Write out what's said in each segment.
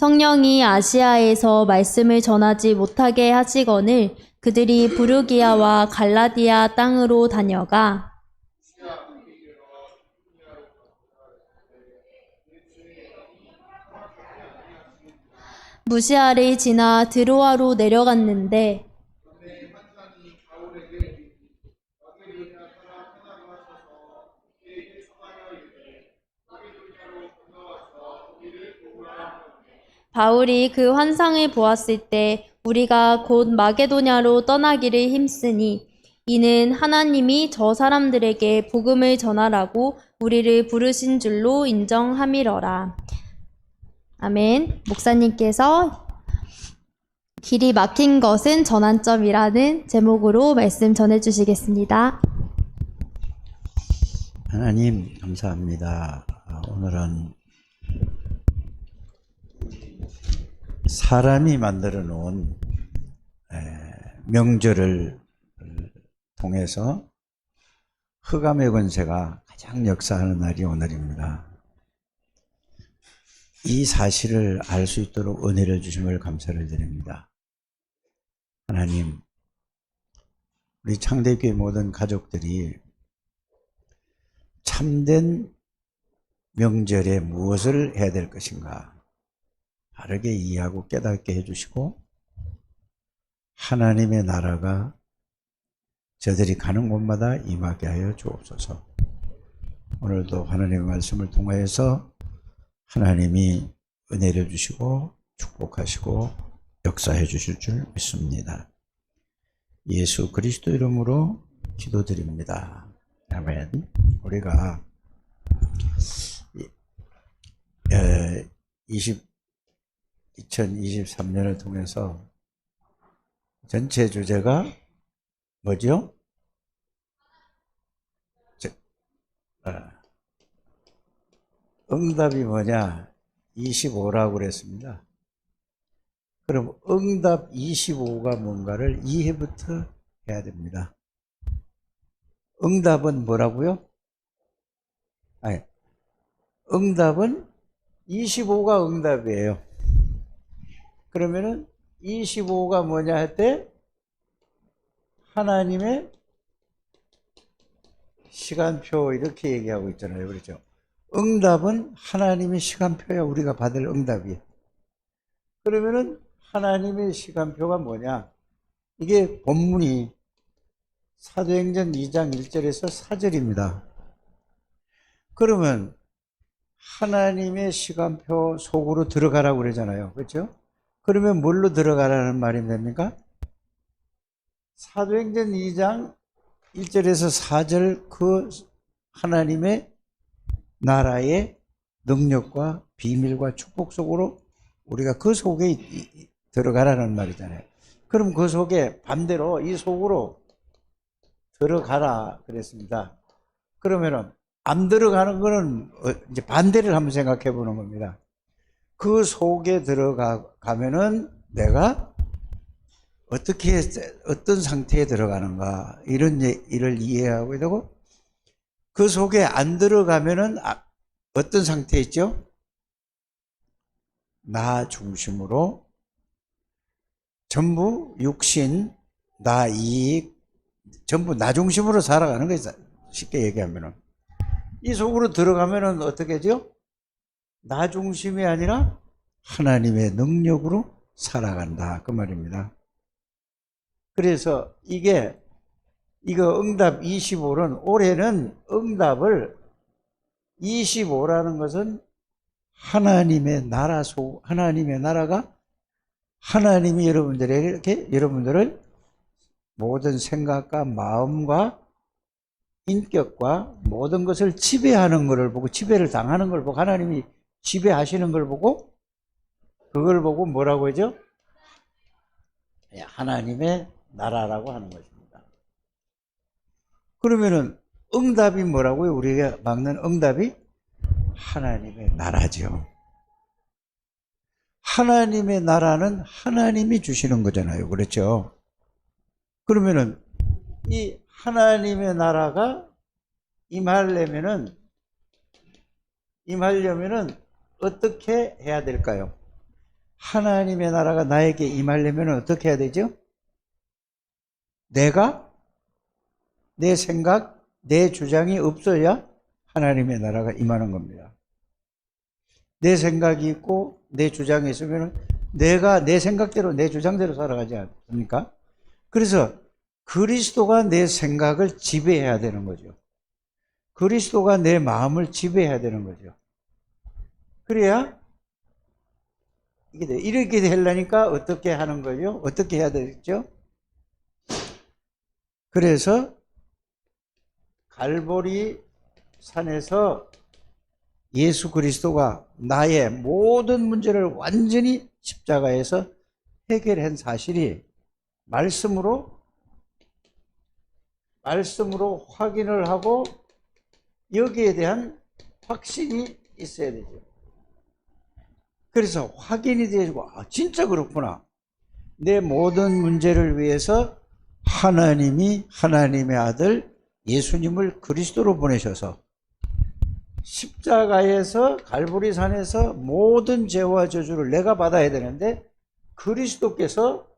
성령이 아시아에서 말씀을 전하지 못하게 하시거늘 그들이 부르기아와 갈라디아 땅으로 다녀가 무시아를 지나 드로아로 내려갔는데 바울이 그 환상을 보았을 때 우리가 곧 마게도냐로 떠나기를 힘쓰니 이는 하나님이 저 사람들에게 복음을 전하라고 우리를 부르신 줄로 인정함이러라. 아멘. 목사님께서 길이 막힌 것은 전환점이라는 제목으로 말씀 전해주시겠습니다. 하나님 감사합니다. 오늘은 사람이 만들어 놓은 명절을 통해서 흑암의 권세가 가장 역사하는 날이 오늘입니다. 이 사실을 알 수 있도록 은혜를 주심을 감사를 드립니다. 하나님, 우리 창대교회 모든 가족들이 참된 명절에 무엇을 해야 될 것인가 바르게 이해하고 깨닫게 해주시고 하나님의 나라가 저들이 가는 곳마다 임하게 하여 주옵소서. 오늘도 하나님의 말씀을 통하여서 하나님이 은혜를 주시고 축복하시고 역사해 주실 줄 믿습니다. 예수 그리스도 이름으로 기도드립니다. 아멘. 우리가 2023년을 통해서 전체 주제가 뭐죠? 응답이 뭐냐? 25라고 그랬습니다. 그럼 응답 25가 뭔가를 이해부터 해야 됩니다. 응답은 뭐라고요? 아니, 응답은 25가 응답이에요. 그러면은 25가 뭐냐 할 때 하나님의 시간표 이렇게 얘기하고 있잖아요. 그렇죠? 응답은 하나님의 시간표야. 우리가 받을 응답이. 그러면은 하나님의 시간표가 뭐냐? 이게 본문이 사도행전 2장 1절에서 4절입니다. 그러면 하나님의 시간표 속으로 들어가라고 그러잖아요. 그렇죠? 그러면 뭘로 들어가라는 말이 됩니까? 사도행전 2장 1절에서 4절 그 하나님의 나라의 능력과 비밀과 축복 속으로 우리가 그 속에 들어가라는 말이잖아요. 그럼 그 속에 반대로 이 속으로 들어가라 그랬습니다. 그러면은 안 들어가는 거는 이제 반대를 한번 생각해 보는 겁니다. 그 속에 들어가면은 내가 어떻게 어떤 상태에 들어가는가 이런 일을 이해하고 되고 그 속에 안 들어가면은 어떤 상태에 있죠? 나 중심으로 전부 육신, 나 이익, 전부 나 중심으로 살아가는 거예요. 쉽게 얘기하면은 이 속으로 들어가면은 어떻게 하죠? 나 중심이 아니라 하나님의 능력으로 살아간다 그 말입니다. 그래서 이거 응답 25는 올해는 응답을 25라는 것은 하나님의 나라 하나님의 나라가 하나님이 여러분들을 모든 생각과 마음과 인격과 모든 것을 지배하는 것을 보고 지배를 당하는 걸 보고 하나님이 지배하시는 걸 보고 그걸 보고 뭐라고 하죠? 하나님의 나라라고 하는 것입니다. 그러면은 응답이 뭐라고요? 우리가 막는 응답이 하나님의 나라죠. 하나님의 나라는 하나님이 주시는 거잖아요. 그렇죠? 그러면은 이 하나님의 나라가 임하려면은 어떻게 해야 될까요? 하나님의 나라가 나에게 임하려면 어떻게 해야 되죠? 내가 내 생각, 내 주장이 없어야 하나님의 나라가 임하는 겁니다. 내 생각이 있고 내 주장이 있으면 내가 내 생각대로 내 주장대로 살아가지 않습니까? 그래서 그리스도가 내 생각을 지배해야 되는 거죠. 그리스도가 내 마음을 지배해야 되는 거죠. 그래야 이게 돼. 이렇게 되려니까 어떻게 하는 거죠? 어떻게 해야 되겠죠? 그래서 갈보리 산에서 예수 그리스도가 나의 모든 문제를 완전히 십자가에서 해결한 사실이 말씀으로 확인을 하고 여기에 대한 확신이 있어야 되죠. 그래서 확인이 되고 진짜 그렇구나. 내 모든 문제를 위해서 하나님이 하나님의 아들 예수님을 그리스도로 보내셔서 십자가에서 갈보리산에서 모든 죄와 저주를 내가 받아야 되는데 그리스도께서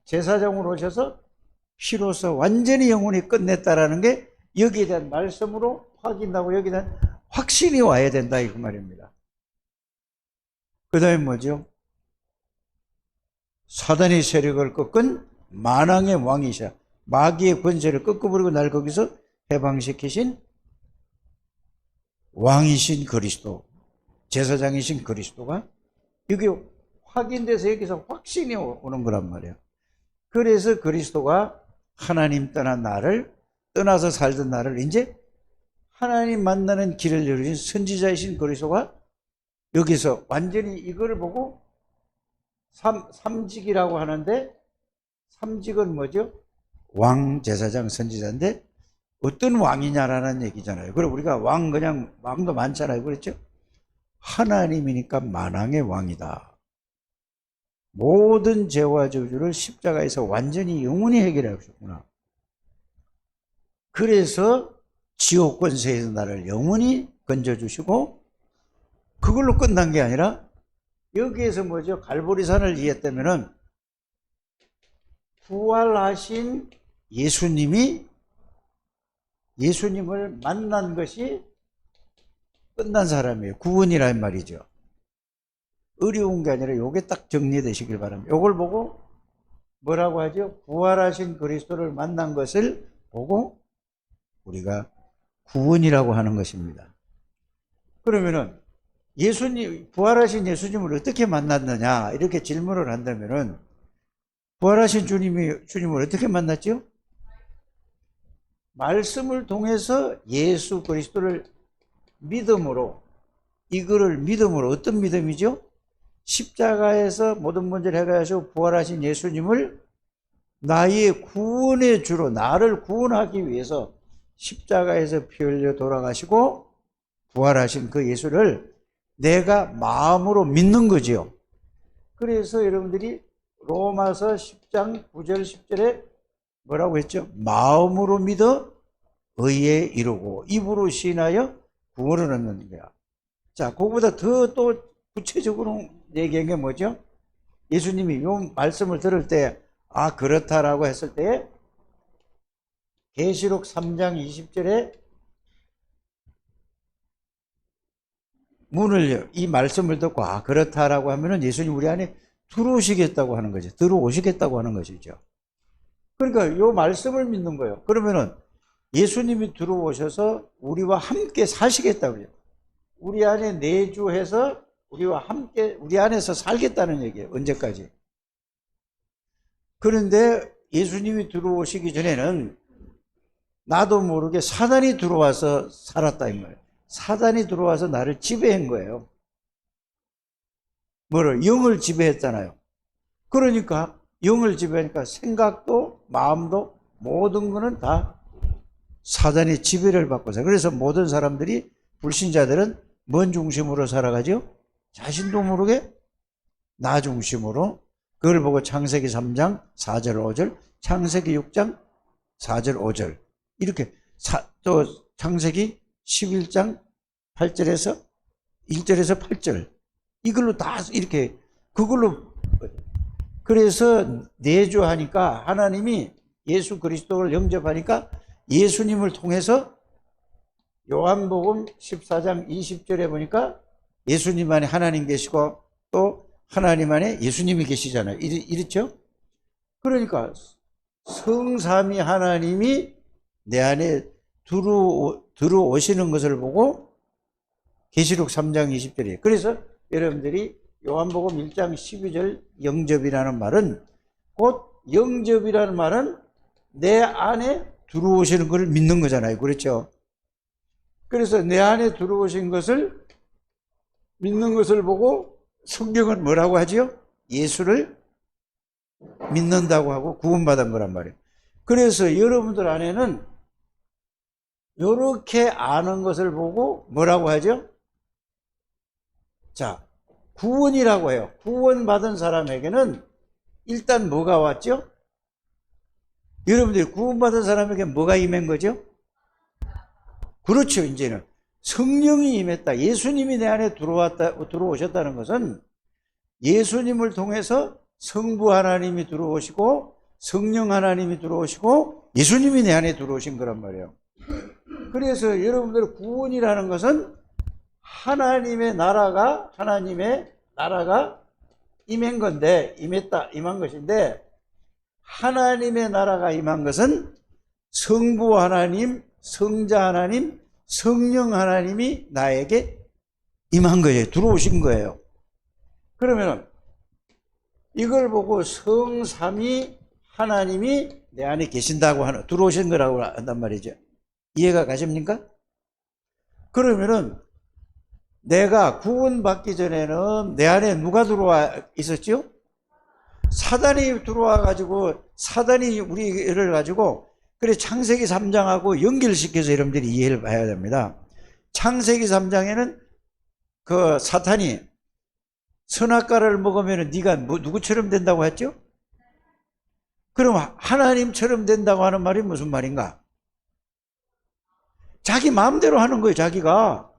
제사장으로 오셔서 피로서 완전히 영원히 끝냈다라는 게 여기에 대한 말씀으로 확인하고 여기에 대한 확신이 와야 된다 이 말입니다. 그 다음에 뭐죠? 사단의 세력을 꺾은 만왕의 왕이셔 마귀의 권세를 꺾어버리고 날 거기서 해방시키신 왕이신 그리스도, 제사장이신 그리스도가 여기 확인돼서 여기서 확신이 오는 거란 말이에요. 그래서 그리스도가 하나님 떠나서 살던 나를 이제 하나님 만나는 길을 열어준 선지자이신 그리스도가 여기서 완전히 이걸 보고 삼직이라고 하는데 삼직은 뭐죠? 왕, 제사장, 선지자인데 어떤 왕이냐라는 얘기잖아요. 그럼 우리가 왕도 많잖아요. 그렇죠? 하나님이니까 만왕의 왕이다. 모든 죄와 저주를 십자가에서 완전히 영원히 해결하셨구나. 그래서 지옥 권세에서 나를 영원히 건져주시고 그걸로 끝난 게 아니라 여기에서 뭐죠? 갈보리산을 이해했다면은 부활하신 예수님을 만난 것이 끝난 사람이에요. 구원이란 말이죠. 어려운 게 아니라 요게 딱 정리되시길 바랍니다. 요걸 보고 뭐라고 하죠? 부활하신 그리스도를 만난 것을 보고 우리가 구원이라고 하는 것입니다. 그러면은 부활하신 예수님을 어떻게 만났느냐 이렇게 질문을 한다면은 부활하신 주님을 어떻게 만났죠? 말씀을 통해서 예수 그리스도를 이거를 믿음으로 어떤 믿음이죠? 십자가에서 모든 문제를 해결하시고 부활하신 예수님을 나의 구원의 주로 나를 구원하기 위해서 십자가에서 피 흘려 돌아가시고 부활하신 그 예수를 내가 마음으로 믿는 거지요. 그래서 여러분들이 로마서 10장 9절 10절에 뭐라고 했죠? 마음으로 믿어 의에 이루고 입으로 시인하여 구원을 얻는 거야. 자, 그거보다 더 또 구체적으로 얘기한 게 뭐죠? 예수님이 이 말씀을 들을 때 그렇다라고 했을 때 계시록 3장 20절에 이 말씀을 듣고 그렇다라고 하면은 예수님 우리 안에 들어오시겠다고 하는 거죠. 들어오시겠다고 하는 것이죠. 그러니까 이 말씀을 믿는 거예요. 그러면은 예수님이 들어오셔서 우리와 함께 사시겠다고요. 우리 안에 내주해서 우리와 함께 우리 안에서 살겠다는 얘기예요. 언제까지? 그런데 예수님이 들어오시기 전에는 나도 모르게 사단이 들어와서 살았다 이 말이에요. 사단이 들어와서 나를 지배한 거예요. 영을 지배했잖아요. 그러니까 영을 지배하니까 생각도 마음도 모든 거는 다 사단의 지배를 받고 살아요. 그래서 모든 사람들이 불신자들은 뭔 중심으로 살아가죠? 자신도 모르게 나 중심으로. 그걸 보고 창세기 3장 4절 5절 창세기 6장 4절 5절 이렇게 또 창세기 11장 8절에서 1절에서 8절 이걸로 다 이렇게 그걸로, 그래서 내주하니까 하나님이 예수 그리스도를 영접하니까 예수님을 통해서 요한복음 14장 20절에 보니까 예수님 안에 하나님 계시고 또 하나님 안에 예수님이 계시잖아요. 이렇죠? 그러니까 성삼위 하나님이 내 안에 들어오시는 것을 보고 계시록 3장 20절이에요. 그래서 여러분들이 요한복음 1장 12절 영접이라는 말은 곧 영접이라는 말은 내 안에 들어오시는 것을 믿는 거잖아요. 그렇죠? 그래서 내 안에 들어오신 것을 믿는 것을 보고 성경은 뭐라고 하죠? 예수를 믿는다고 하고 구원받은 거란 말이에요. 그래서 여러분들 안에는 이렇게 아는 것을 보고 뭐라고 하죠? 자, 구원이라고 해요. 구원받은 사람에게는 일단 뭐가 왔죠? 여러분들이 구원받은 사람에게 뭐가 임한 거죠? 그렇죠. 이제는 성령이 임했다. 예수님이 내 안에 들어오셨다는 것은 예수님을 통해서 성부 하나님이 들어오시고 성령 하나님이 들어오시고 예수님이 내 안에 들어오신 거란 말이에요. 그래서 여러분들 구원이라는 것은 하나님의 나라가 임한 건데, 임한 것인데, 하나님의 나라가 임한 것은 성부 하나님, 성자 하나님, 성령 하나님이 나에게 임한 거예요. 들어오신 거예요. 그러면 이걸 보고 성삼위 하나님이 내 안에 계신다고 들어오신 거라고 한단 말이죠. 이해가 가십니까? 그러면은 내가 구원받기 전에는 내 안에 누가 들어와 있었죠? 사단이 들어와 가지고 사단이 우리를 가지고 그래 창세기 3장하고 연결시켜서 여러분들이 이해를 봐야 됩니다. 창세기 3장에는 그 사탄이 선악과를 먹으면 네가 누구처럼 된다고 했죠? 그럼 하나님처럼 된다고 하는 말이 무슨 말인가? 자기 마음대로 하는 거예요, 자기가.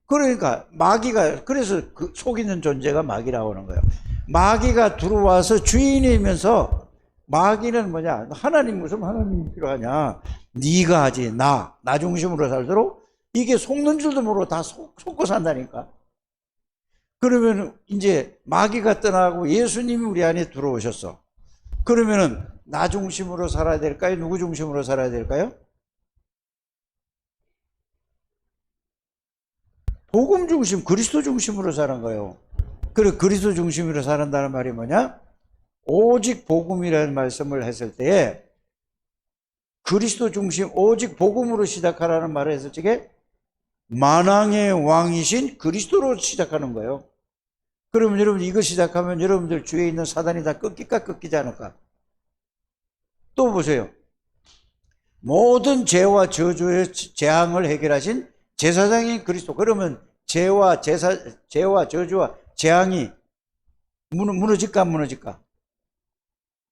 그러니까 마귀가, 그래서 그 속이는 존재가 마귀라고 하는 거예요. 마귀가 들어와서 주인이면서 마귀는 뭐냐? 하나님 무슨 하나님이 필요하냐? 네가 하지, 나 중심으로 살도록 이게 속는 줄도 모르고 다 속고 산다니까. 그러면 이제 마귀가 떠나고 예수님이 우리 안에 들어오셨어. 그러면은 나 중심으로 살아야 될까요? 누구 중심으로 살아야 될까요? 복음 중심, 그리스도 중심으로 사는 거예요. 그리고 그리스도 중심으로 산다는 말이 뭐냐? 오직 복음이라는 말씀을 했을 때에 그리스도 중심, 오직 복음으로 시작하라는 말을 했을 적에 만왕의 왕이신 그리스도로 시작하는 거예요. 그러면 여러분 이거 시작하면 여러분들 주위에 있는 사단이 다 꺾일까 꺾이지 않을까? 또 보세요. 모든 죄와 저주의 재앙을 해결하신 제사장인 그리스도. 그러면 죄와 저주와 재앙이 무너질까 안 무너질까?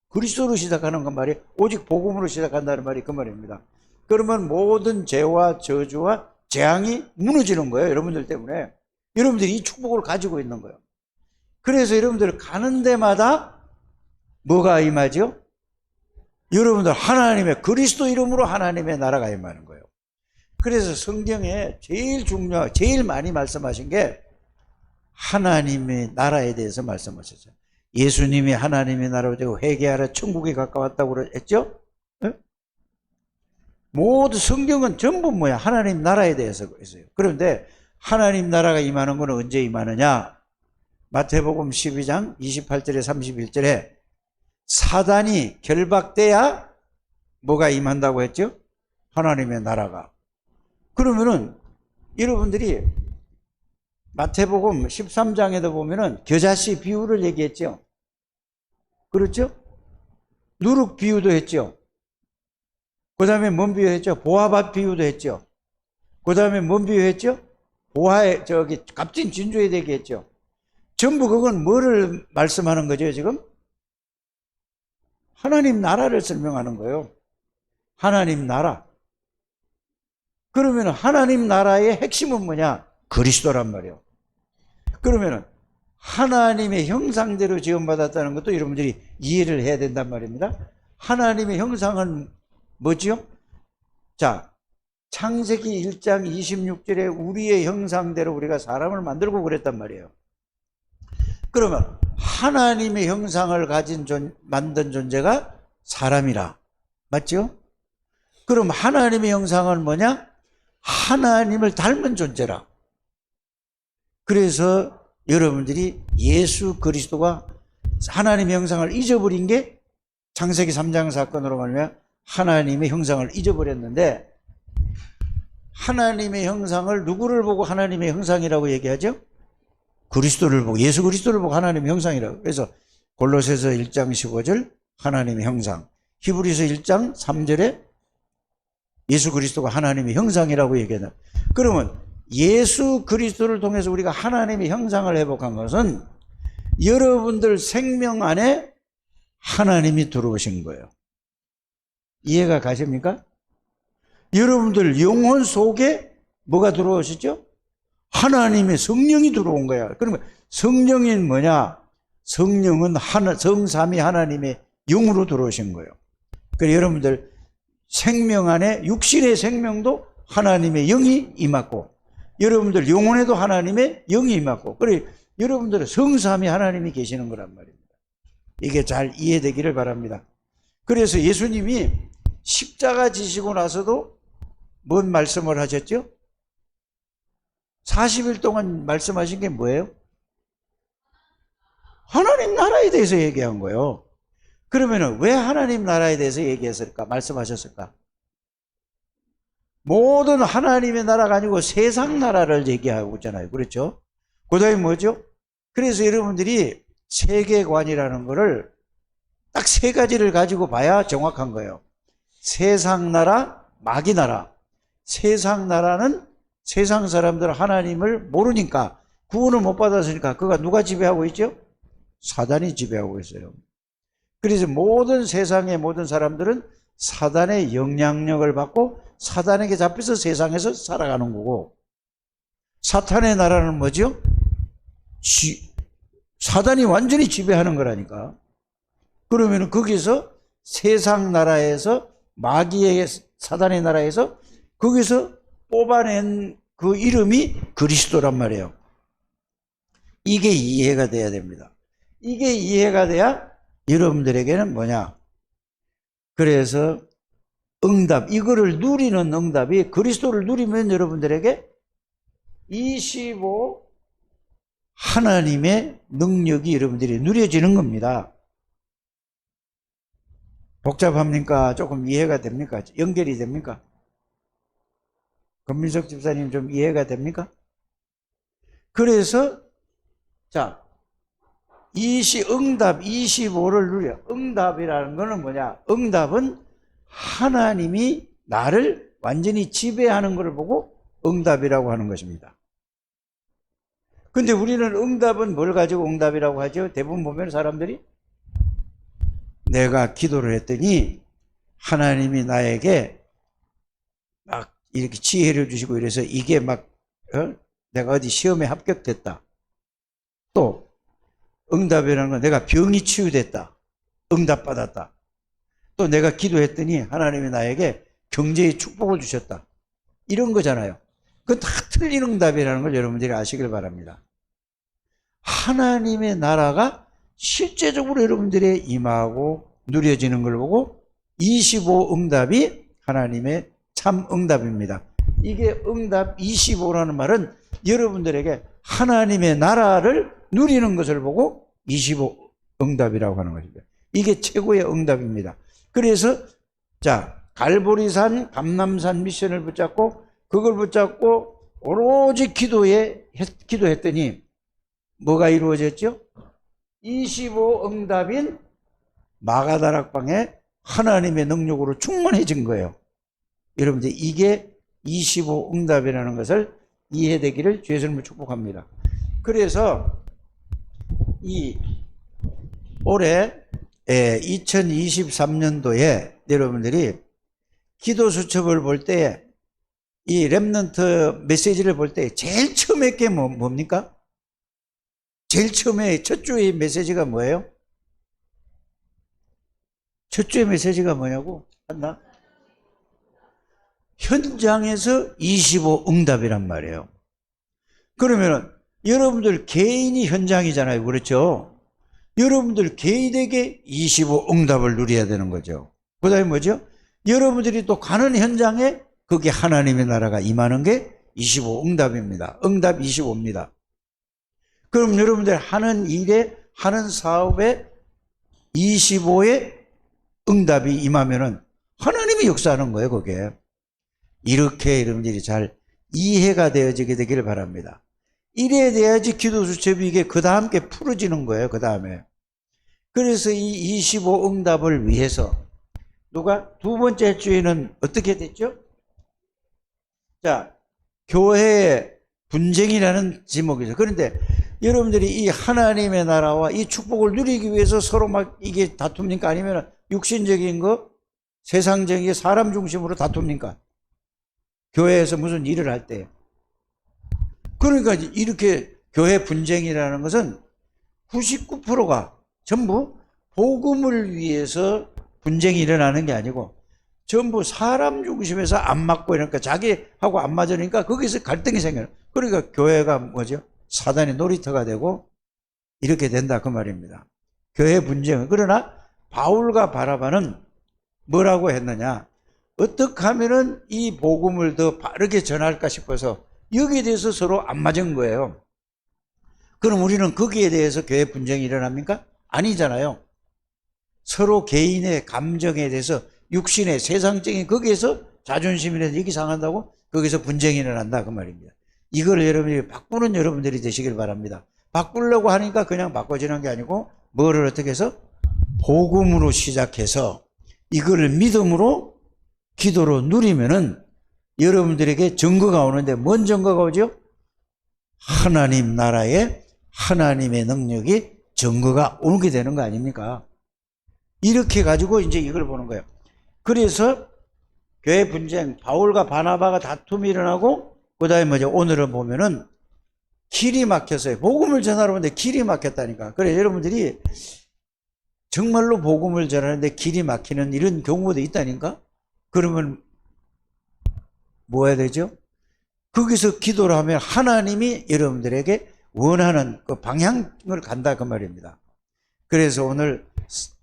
그리스도로 시작하는 건 말이에요. 오직 복음으로 시작한다는 말이 그 말입니다. 그러면 모든 죄와 저주와 재앙이 무너지는 거예요. 여러분들 때문에. 여러분들이 이 축복을 가지고 있는 거예요. 그래서 여러분들 가는 데마다 뭐가 임하죠? 여러분들 하나님의 그리스도 이름으로 하나님의 나라가 임하는 거예요. 그래서 성경에 제일 많이 말씀하신 게 하나님의 나라에 대해서 말씀하셨어요. 예수님이 하나님의 나라로 되고 회개하라 천국에 가까웠다고 했죠? 네? 모두 성경은 전부 뭐야? 하나님 나라에 대해서 있어요. 그런데 하나님 나라가 임하는 건 언제 임하느냐? 마태복음 12장 28절에 31절에 사단이 결박돼야 뭐가 임한다고 했죠? 하나님의 나라가. 그러면은 여러분들이 마태복음 13장에도 보면은 겨자씨 비유를 얘기했죠. 그렇죠? 누룩 비유도 했죠. 그 다음에 뭔 비유했죠? 보화밭 비유도 했죠. 그 다음에 뭔 비유했죠? 보화에 값진 진주에 대게 했죠. 전부 그건 뭐를 말씀하는 거죠, 지금? 하나님 나라를 설명하는 거예요. 하나님 나라. 그러면 하나님 나라의 핵심은 뭐냐? 그리스도란 말이에요. 그러면 하나님의 형상대로 지음받았다는 것도 여러분들이 이해를 해야 된단 말입니다. 하나님의 형상은 뭐지요? 자, 창세기 1장 26절에 우리의 형상대로 우리가 사람을 만들고 그랬단 말이에요. 그러면 하나님의 형상을 가진 만든 존재가 사람이라. 맞죠? 그럼 하나님의 형상은 뭐냐? 하나님을 닮은 존재라. 그래서 여러분들이 예수 그리스도가 하나님의 형상을 잊어버린 게 창세기 3장 사건으로 말하면 하나님의 형상을 잊어버렸는데, 하나님의 형상을 누구를 보고 하나님의 형상이라고 얘기하죠? 그리스도를 보고, 예수 그리스도를 보고 하나님의 형상이라고. 그래서 골로새서 1장 15절 하나님의 형상, 히브리서 1장 3절에 예수 그리스도가 하나님의 형상이라고 얘기한다. 그러면 예수 그리스도를 통해서 우리가 하나님의 형상을 회복한 것은 여러분들 생명 안에 하나님이 들어오신 거예요. 이해가 가십니까? 여러분들 영혼 속에 뭐가 들어오시죠? 하나님의 성령이 들어온 거야. 그러면 성령이 뭐냐? 성령은 성삼위 하나님의 영으로 들어오신 거예요. 그래서 여러분들 생명 안에 육신의 생명도 하나님의 영이 임하고, 여러분들 영혼에도 하나님의 영이 임하고, 그래 여러분들은 성삼위 하나님이 계시는 거란 말입니다. 이게 잘 이해되기를 바랍니다. 그래서 예수님이 십자가 지시고 나서도 뭔 말씀을 하셨죠? 40일 동안 말씀하신 게 뭐예요? 하나님 나라에 대해서 얘기한 거예요. 그러면 왜 하나님 나라에 대해서 얘기했을까? 말씀하셨을까? 모든 하나님의 나라가 아니고 세상 나라를 얘기하고 있잖아요. 그렇죠? 그 다음에 뭐죠? 그래서 여러분들이 세계관이라는 거를 딱 세 가지를 가지고 봐야 정확한 거예요. 세상 나라, 마귀 나라. 세상 나라는 세상 사람들 하나님을 모르니까, 구원을 못 받았으니까 그가 누가 지배하고 있죠? 사단이 지배하고 있어요. 그래서 모든 세상의 모든 사람들은 사단의 영향력을 받고 사단에게 잡혀서 세상에서 살아가는 거고, 사탄의 나라는 뭐죠? 사단이 완전히 지배하는 거라니까. 그러면 거기서 세상 나라에서, 마귀의 사단의 나라에서 거기서 뽑아낸 그 이름이 그리스도란 말이에요. 이게 이해가 돼야 됩니다. 이게 이해가 돼야 여러분들에게는 뭐냐? 그래서 응답, 이거를 누리는 응답이, 그리스도를 누리면 여러분들에게 25 하나님의 능력이 여러분들이 누려지는 겁니다. 복잡합니까? 조금 이해가 됩니까? 연결이 됩니까? 권민석 집사님 좀 이해가 됩니까? 그래서 자, 응답 25를 누려. 응답이라는 거는 뭐냐? 응답은 하나님이 나를 완전히 지배하는 것을 보고 응답이라고 하는 것입니다. 근데 우리는 응답은 뭘 가지고 응답이라고 하죠? 대부분 보면 사람들이 내가 기도를 했더니 하나님이 나에게 막 이렇게 지혜를 주시고 이래서 이게 막 내가 어디 시험에 합격됐다. 또 응답이라는 건 내가 병이 치유됐다. 응답받았다. 또 내가 기도했더니 하나님이 나에게 경제의 축복을 주셨다. 이런 거잖아요. 그건 다 틀린 응답이라는 걸 여러분들이 아시길 바랍니다. 하나님의 나라가 실제적으로 여러분들의 임하고 누려지는 걸 보고 25 응답이 하나님의 참 응답입니다. 이게 응답 25라는 말은 여러분들에게 하나님의 나라를 누리는 것을 보고 25 응답이라고 하는 것입니다. 이게 최고의 응답입니다. 그래서 자, 갈보리산 감람산 미션을 붙잡고 그걸 붙잡고 오로지 기도했더니 뭐가 이루어졌죠? 25 응답인 마가다락방에 하나님의 능력으로 충만해진 거예요. 여러분들 이게 25 응답이라는 것을 이해되기를 주의 이름으로 축복합니다. 그래서 이 올해 2023년도에 여러분들이 기도 수첩을 볼 때 이 렘넌트 메시지를 볼 때 제일 처음 했게 뭡니까? 제일 처음에 첫 주의 메시지가 뭐예요? 첫 주의 메시지가 뭐냐고? 봤나? 현장에서 25 응답이란 말이에요. 그러면은 여러분들 개인이 현장이잖아요. 그렇죠? 여러분들 개인에게 25 응답을 누려야 되는 거죠. 그 다음에 뭐죠? 여러분들이 또 가는 현장에 거기에 하나님의 나라가 임하는 게 25 응답입니다. 응답 25입니다. 그럼 여러분들 하는 일에, 하는 사업에 25의 응답이 임하면은 하나님이 역사하는 거예요, 거기에. 이렇게 여러분들이 잘 이해가 되어지게 되기를 바랍니다. 이래야 돼야지 기도 수첩이 이게 그 다음 게 풀어지는 거예요, 그 다음에. 그래서 이 25 응답을 위해서 누가 두 번째 주에는 어떻게 됐죠? 자, 교회의 분쟁이라는 제목이죠. 그런데 여러분들이 이 하나님의 나라와 이 축복을 누리기 위해서 서로 막 이게 다툽니까? 아니면 육신적인 거, 세상적인 게 사람 중심으로 다툽니까? 교회에서 무슨 일을 할 때. 그러니까 이렇게 교회 분쟁이라는 것은 99%가 전부 복음을 위해서 분쟁이 일어나는 게 아니고 전부 사람 중심에서 안 맞고 이러니까 자기하고 안 맞으니까 거기서 갈등이 생겨요. 그러니까 교회가 뭐죠? 사단의 놀이터가 되고 이렇게 된다 그 말입니다. 교회 분쟁은. 그러나 바울과 바나바는 뭐라고 했느냐? 어떻게 하면은 이 복음을 더 빠르게 전할까 싶어서 여기에 대해서 서로 안 맞은 거예요. 그럼 우리는 거기에 대해서 교회 분쟁이 일어납니까? 아니잖아요. 서로 개인의 감정에 대해서 육신의 세상적인 거기에서 자존심이라든지 이게 상한다고 거기서 분쟁이 일어난다 그 말입니다. 이걸 여러분들이 바꾸는 여러분들이 되시길 바랍니다. 바꾸려고 하니까 그냥 바꿔지는 게 아니고 뭐를 어떻게 해서 복음으로 시작해서 이거를 믿음으로 기도로 누리면은 여러분들에게 증거가 오는데 뭔 증거가 오죠? 하나님 나라에 하나님의 능력이 증거가 오게 되는 거 아닙니까? 이렇게 가지고 이제 이걸 보는 거예요. 그래서 교회 분쟁, 바울과 바나바가 다툼이 일어나고 그 다음에 뭐죠? 오늘은 보면은 길이 막혔어요. 복음을 전하러 오는데 길이 막혔다니까. 그래 여러분들이 정말로 복음을 전하는데 길이 막히는 이런 경우도 있다니까? 그러면 뭐 해야 되죠? 거기서 기도를 하면 하나님이 여러분들에게 원하는 그 방향을 간다 그 말입니다. 그래서 오늘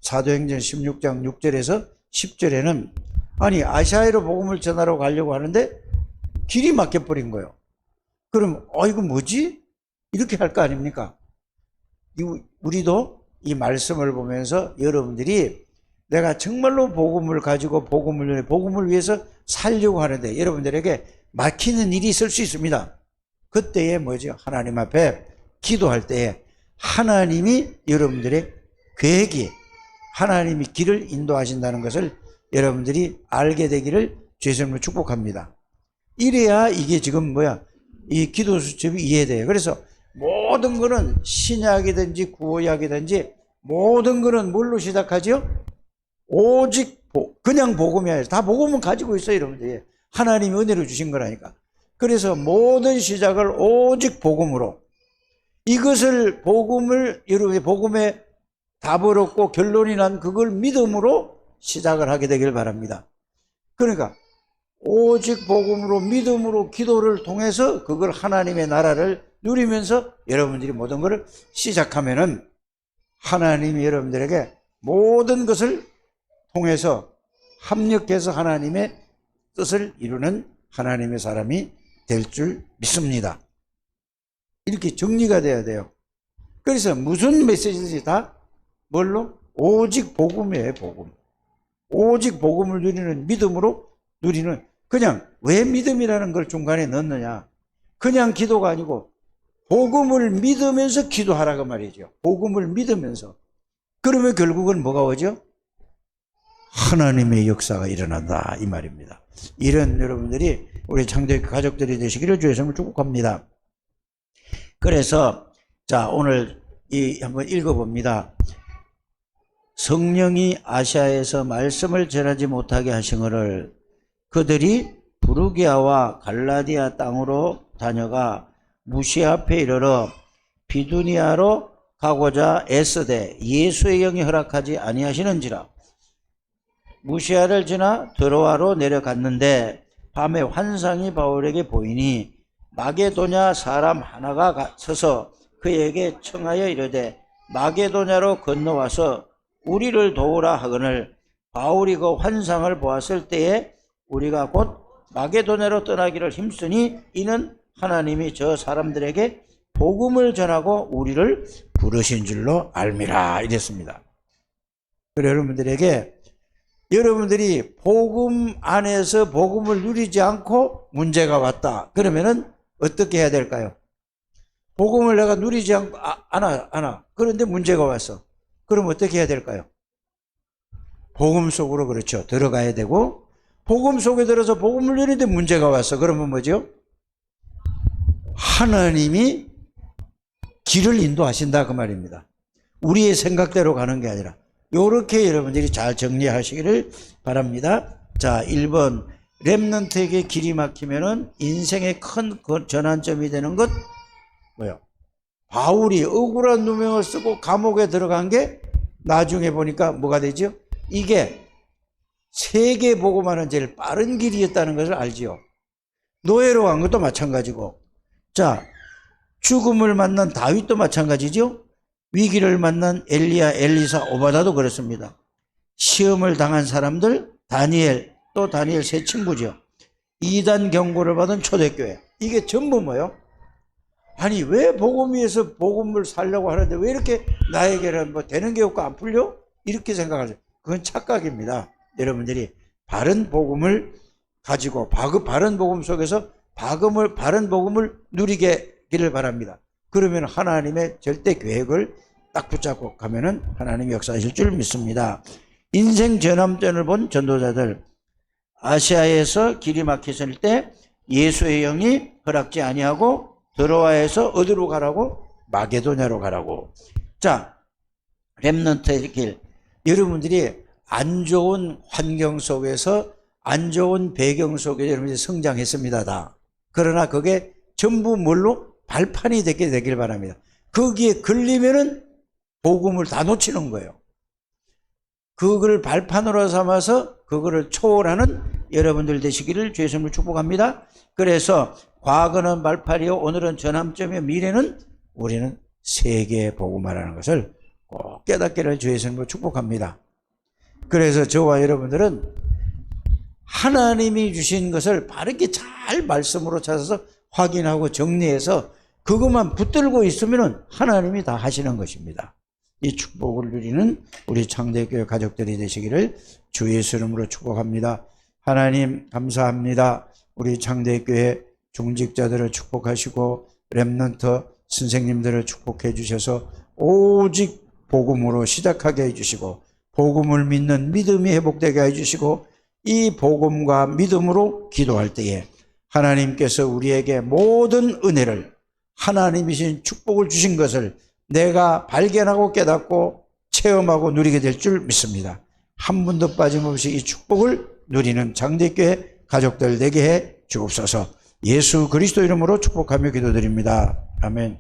사도행전 16장 6절에서 10절에는 아니 아시아로 복음을 전하러 가려고 하는데 길이 막혀버린 거예요. 그럼 이거 뭐지? 이렇게 할 거 아닙니까? 우리도 이 말씀을 보면서 여러분들이 내가 정말로 복음을 가지고 복음을 위해서 살려고 하는데 여러분들에게 막히는 일이 있을 수 있습니다. 그때에 뭐죠? 하나님 앞에 기도할 때에 하나님이 여러분들의 계획이 하나님이 길을 인도하신다는 것을 여러분들이 알게 되기를 주님으로 축복합니다. 이래야 이게 지금 이 기도 수첩이 이해돼요. 그래서 모든 거는 신약이든지 구약이든지 모든 거는 뭘로 시작하죠? 오직 그냥 복음이 아니라 다 복음은 가지고 있어요, 여러분들이. 하나님이 은혜로 주신 거라니까. 그래서 모든 시작을 오직 복음으로 이것을 여러분의 복음에 답을 얻고 결론이 난 그걸 믿음으로 시작을 하게 되길 바랍니다. 그러니까 오직 복음으로 믿음으로 기도를 통해서 그걸 하나님의 나라를 누리면서 여러분들이 모든 것을 시작하면은 하나님이 여러분들에게 모든 것을 통해서 합력해서 하나님의 뜻을 이루는 하나님의 사람이 될 줄 믿습니다. 이렇게 정리가 돼야 돼요. 그래서 무슨 메시지든지 다 뭘로? 오직 복음이에요, 복음. 오직 복음을 누리는 믿음으로 누리는 그냥 왜 믿음이라는 걸 중간에 넣느냐? 그냥 기도가 아니고 복음을 믿으면서 기도하라고 말이죠. 복음을 믿으면서. 그러면 결국은 뭐가 오죠? 하나님의 역사가 일어난다 이 말입니다. 이런 여러분들이 우리 창조의 가족들이 되시기를 주의 이름으로 축복합니다. 그래서 자 오늘 한번 읽어봅니다. 성령이 아시아에서 말씀을 전하지 못하게 하신 것을 그들이 부르기아와 갈라디아 땅으로 다녀가 무시아 앞에 이르러 비두니아로 가고자 애쓰되 예수의 영이 허락하지 아니하시는지라. 무시아를 지나 드로아로 내려갔는데 밤에 환상이 바울에게 보이니 마게도냐 사람 하나가 서서 그에게 청하여 이르되 마게도냐로 건너와서 우리를 도우라 하거늘 바울이 그 환상을 보았을 때에 우리가 곧 마게도냐로 떠나기를 힘쓰니 이는 하나님이 저 사람들에게 복음을 전하고 우리를 부르신 줄로 알미라 이랬습니다. 그래 여러분들에게 여러분들이 복음 안에서 복음을 누리지 않고 문제가 왔다. 그러면은 어떻게 해야 될까요? 복음을 내가 누리지 않고 않아. 그런데 문제가 왔어. 그럼 어떻게 해야 될까요? 복음 속으로 그렇죠. 들어가야 되고 복음 속에 들어서 복음을 누리는데 문제가 왔어. 그러면 뭐죠? 하나님이 길을 인도하신다 그 말입니다. 우리의 생각대로 가는 게 아니라 요렇게 여러분들이 잘 정리하시기를 바랍니다. 자, 1번 렘넌트에게 길이 막히면은 인생의 큰 전환점이 되는 것 뭐요? 바울이 억울한 누명을 쓰고 감옥에 들어간 게 나중에 보니까 뭐가 되죠? 이게 세계 복음하는 제일 빠른 길이었다는 것을 알지요. 노예로 간 것도 마찬가지고, 자 죽음을 만난 다윗도 마찬가지죠. 위기를 만난 엘리야, 엘리사, 오바다도 그렇습니다. 시험을 당한 사람들, 다니엘, 또 다니엘 세 친구죠. 이단 경고를 받은 초대교회. 이게 전부 뭐요? 아니 왜 복음 위에서 복음을 살려고 하는데 왜 이렇게 나에게는 뭐 되는 게 없고 안 풀려? 이렇게 생각하죠. 그건 착각입니다. 여러분들이 바른 복음을 가지고 바른 복음 속에서 바른 복음을 누리기를 바랍니다. 그러면 하나님의 절대 계획을 딱 붙잡고 가면은 하나님이 역사하실 줄 믿습니다. 인생 전환점을 본 전도자들, 아시아에서 길이 막혔을 때 예수의 영이 허락지 아니하고 드로아에서 어디로 가라고? 마게도냐로 가라고. 자, 렘넌트의 길. 여러분들이 안 좋은 환경 속에서 안 좋은 배경 속에 여러분들이 성장했습니다. 다. 그러나 그게 전부 뭘로? 발판이 되길 바랍니다. 거기에 걸리면은 복음을 다 놓치는 거예요. 그걸 발판으로 삼아서 그거를 초월하는 여러분들 되시기를 주의 이름으로 축복합니다. 그래서 과거는 발판이요, 오늘은 전환점이요, 미래는 우리는 세계 복음화라는 것을 꼭 깨닫기를 주의 이름으로 축복합니다. 그래서 저와 여러분들은 하나님이 주신 것을 바르게 잘 말씀으로 찾아서 확인하고 정리해서 그것만 붙들고 있으면 하나님이 다 하시는 것입니다. 이 축복을 누리는 우리 창대교회 가족들이 되시기를 주 예수 이름으로 축복합니다. 하나님 감사합니다. 우리 창대교회 중직자들을 축복하시고 렘넌트 선생님들을 축복해 주셔서 오직 복음으로 시작하게 해주시고 복음을 믿는 믿음이 회복되게 해주시고 이 복음과 믿음으로 기도할 때에 하나님께서 우리에게 모든 은혜를 하나님이신 축복을 주신 것을 내가 발견하고 깨닫고 체험하고 누리게 될 줄 믿습니다. 한 분도 빠짐없이 이 축복을 누리는 장대교회 가족들 되게 해 주옵소서. 예수 그리스도 이름으로 축복하며 기도드립니다. 아멘.